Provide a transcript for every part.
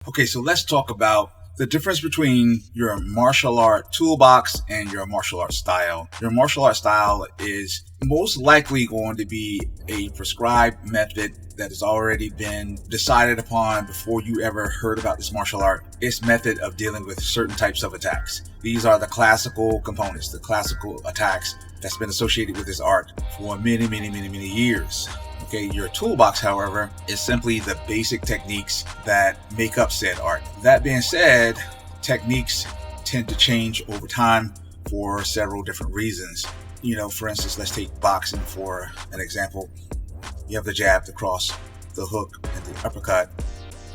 Okay, so let's talk about the difference between your martial art toolbox and your martial art style. Your martial art style is most likely going to be a prescribed method that has already been decided upon before you ever heard about this martial art. Its method of dealing with certain types of attacks. These are the classical components, the classical attacks that's been associated with this art for many years. Okay, your toolbox, however, is simply the basic techniques that make up said art. That being said, techniques tend to change over time for several different reasons. For instance, let's take boxing for an example. You have the jab, the cross, the hook, and the uppercut,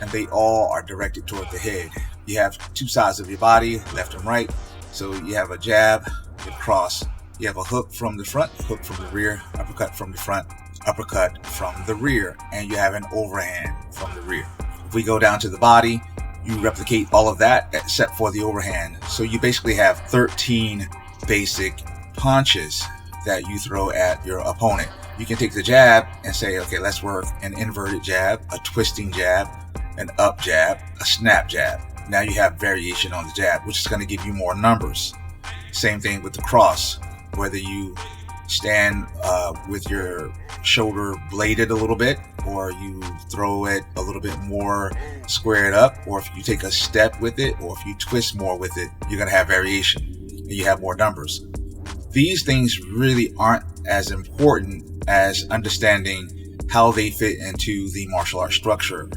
and they all are directed toward the head. You have two sides of your body, left and right. So you have a jab, a cross. You have a hook from the front, hook from the rear, uppercut from the front, uppercut from the rear, and you have an overhand from the rear. If we go down to the body, you replicate all of that except for the overhand. So you basically have 13 basic punches that you throw at your opponent. You can take the jab and say, okay, let's work an inverted jab, a twisting jab, an up jab, a snap jab. Now you have variation on the jab, which is going to give you more numbers. Same thing with the cross, whether you stand with your shoulder bladed a little bit, or you throw it a little bit more squared up, or if you take a step with it, or if you twist more with it, you're going to have variation and you have more numbers. These things really aren't as important as understanding how they fit into the martial art structure,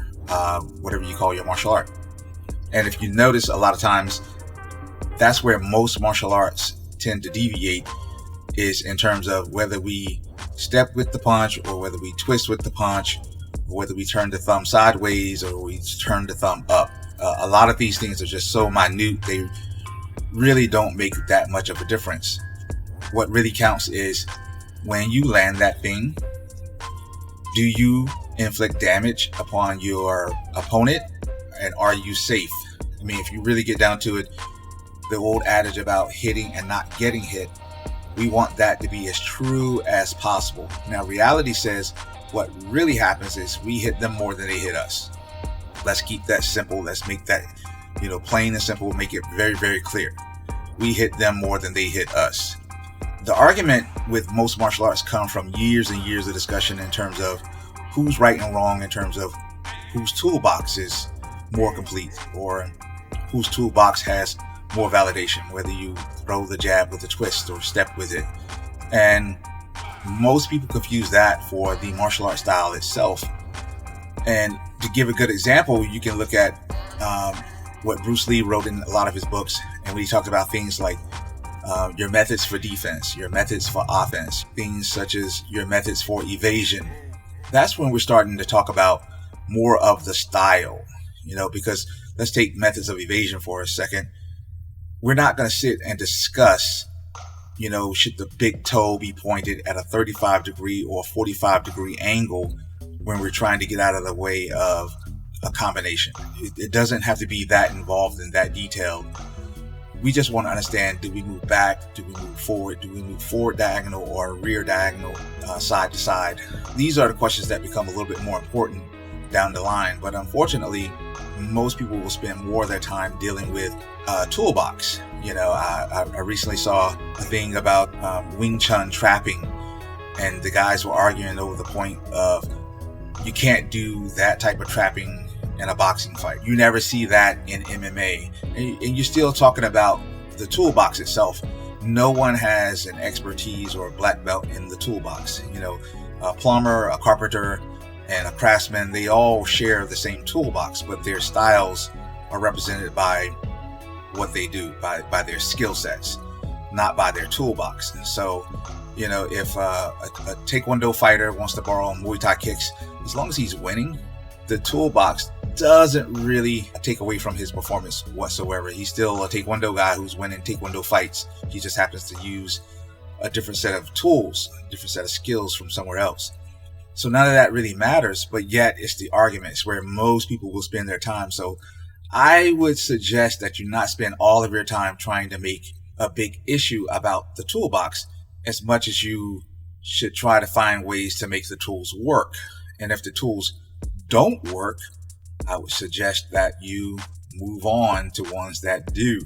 whatever you call your martial art. And if you notice, a lot of times that's where most martial arts tend to deviate, is in terms of whether we step with the punch or whether we twist with the punch, or whether we turn the thumb sideways or we turn the thumb up. A lot of these things are just so minute, they really don't make that much of a difference. What really counts is when you land that thing, do you inflict damage upon your opponent, and are you safe? I mean, if you really get down to it, the old adage about hitting and not getting hit, we want that to be as true as possible. Now, reality says what really happens is we hit them more than they hit us. Let's keep that simple. Let's make that, plain and simple. Make it very clear. We hit them more than they hit us. The argument with most martial arts come from years and years of discussion in terms of who's right and wrong, in terms of whose toolbox is more complete, or whose toolbox has more validation, whether you throw the jab with a twist or step with it. And most people confuse that for the martial art style itself. And to give a good example, you can look at what Bruce Lee wrote in a lot of his books, and when he talked about things like your methods for defense, your methods for offense, things such as your methods for evasion. That's when we're starting to talk about more of the style, because let's take methods of evasion for a second. We're not going to sit and discuss, should the big toe be pointed at a 35 degree or 45 degree angle when we're trying to get out of the way of a combination. It doesn't have to be that involved in that detailed. We just want to understand, do we move back? Do we move forward? Do we move forward diagonal or rear diagonal, side to side? These are the questions that become a little bit more important down the line. But unfortunately, most people will spend more of their time dealing with toolbox. I recently saw a thing about Wing Chun trapping, and the guys were arguing over the point of you can't do that type of trapping in a boxing fight. You never see that in MMA, and you're still talking about the toolbox itself. No one has an expertise or a black belt in the toolbox. A plumber, a carpenter, and a craftsman, they all share the same toolbox, but their styles are represented by what they do, by their skill sets, not by their toolbox. And so, if a Taekwondo fighter wants to borrow Muay Thai kicks, as long as he's winning, the toolbox doesn't really take away from his performance whatsoever. He's still a Taekwondo guy who's winning Taekwondo fights. He just happens to use a different set of tools, a different set of skills from somewhere else. So none of that really matters, but yet it's the arguments where most people will spend their time. So I would suggest that you not spend all of your time trying to make a big issue about the toolbox as much as you should try to find ways to make the tools work. And if the tools don't work, I would suggest that you move on to ones that do.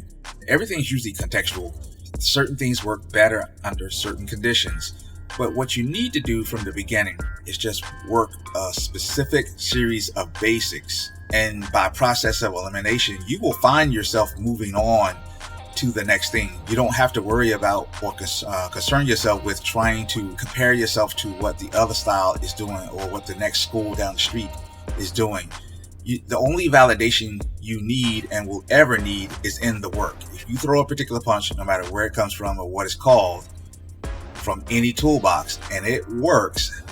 Everything's usually contextual. Certain things work better under certain conditions. But what you need to do from the beginning is just work a specific series of basics. And by process of elimination, you will find yourself moving on to the next thing. You don't have to worry about or concern yourself with trying to compare yourself to what the other style is doing or what the next school down the street is doing. The only validation you need and will ever need is in the work. If you throw a particular punch, no matter where it comes from or what it's called, from any toolbox, and it works,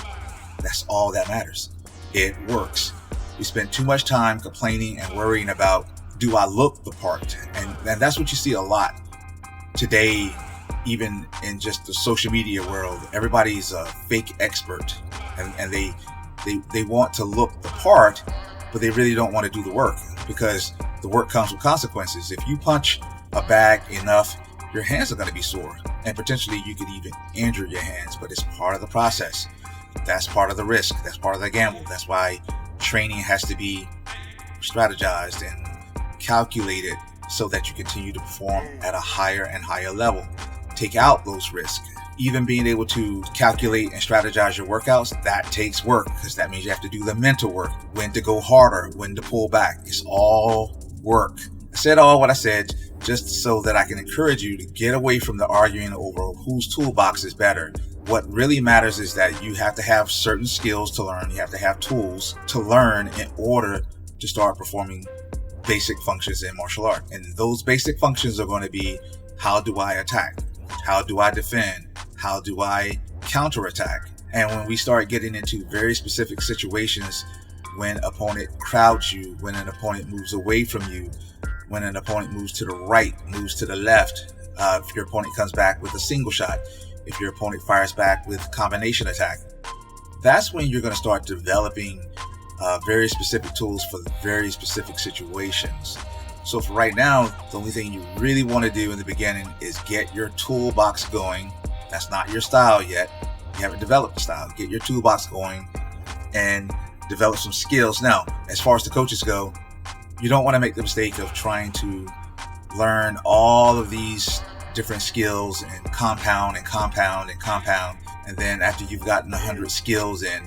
that's all that matters. It works. We spend too much time complaining and worrying about, do I look the part? And that's what you see a lot today, even in just the social media world. Everybody's a fake expert, and they want to look the part, but they really don't want to do the work, because the work comes with consequences. If you punch a bag enough, your hands are going to be sore, and potentially you could even injure your hands, but it's part of the process. That's part of the risk. That's part of the gamble. That's why training has to be strategized and calculated so that you continue to perform at a higher and higher level. Take out those risks. Even being able to calculate and strategize your workouts, that takes work, because that means you have to do the mental work, when to go harder, when to pull back. It's all work. I said all what I said just so that I can encourage you to get away from the arguing over whose toolbox is better. What really matters is that you have to have certain skills to learn. You have to have tools to learn in order to start performing basic functions in martial art. And those basic functions are going to be, how do I attack? How do I defend? How do I counterattack? And when we start getting into very specific situations, when an opponent crowds you, when an opponent moves away from you, when an opponent moves to the right, moves to the left, if your opponent comes back with a single shot, if your opponent fires back with combination attack, that's when you're going to start developing very specific tools for very specific situations. So for right now, the only thing you really want to do in the beginning is get your toolbox going. That's not your style yet. You haven't developed the style. Get your toolbox going and develop some skills. Now, as far as the coaches go, you don't want to make the mistake of trying to learn all of these different skills and compound, and then after you've gotten 100 skills in,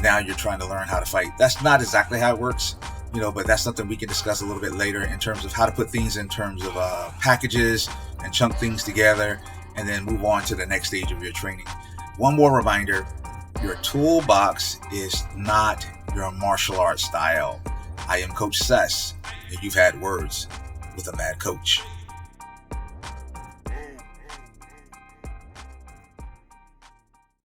now you're trying to learn how to fight. That's not exactly how it works, but that's something we can discuss a little bit later in terms of how to put things in terms of packages and chunk things together and then move on to the next stage of your training. One more reminder, your toolbox is not your martial arts style. I am Coach Sess, and you've had words with a mad coach.